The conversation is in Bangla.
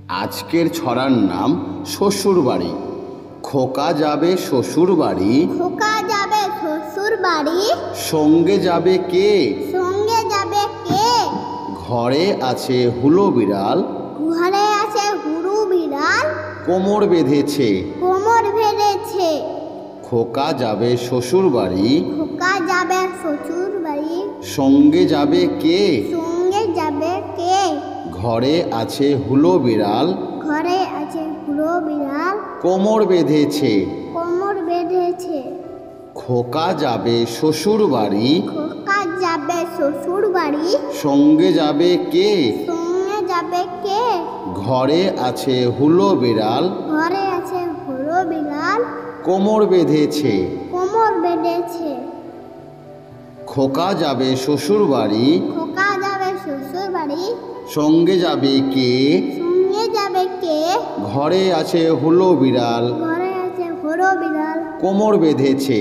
আজকের ছড়ার নাম শ্বশুর বাড়ি। খোকা যাবে শ্বশুর বাড়ি, খোকা যাবে শ্বশুর বাড়ি, সঙ্গে যাবে কে? সঙ্গে যাবে কে? ঘরে আছে হুলো বিড়াল, ঘরে আছে হুড়ু বিড়াল, কোমর বেঁধেছে। কোমর বেঁধেছে। খোকা যাবে শ্বশুর বাড়ি, খোকা যাবে শ্বশুর বাড়ি, সঙ্গে যাবে কে? সঙ্গে যাবে কে? ঘরে আছে হুলো বিড়াল, ঘরে আছে হুড়ো বিড়াল, কোমর বেঁধেছে। কোমর বেঁধেছে। খোকা যাবে শ্বশুর বাড়ি, খোকা যাবে শ্বশুর বাড়ি, সঙ্গে যাবে কে? সঙ্গে যাবে কে? ঘরে আছে হুলো বিড়াল, ঘরে আছে হুড়ো বিড়াল, কোমর বেঁধেছে। কোমর বেঁধেছে। খোকা যাবে শ্বশুর বাড়ি, খোকা যাবে শ্বশুর বাড়ি, সঙ্গে যাবে কে? সঙ্গে যাবে কে? ঘরে আছে হুলো বিড়াল, ঘরে আছে হুড়ো বিড়াল, কোমর বেঁধেছে।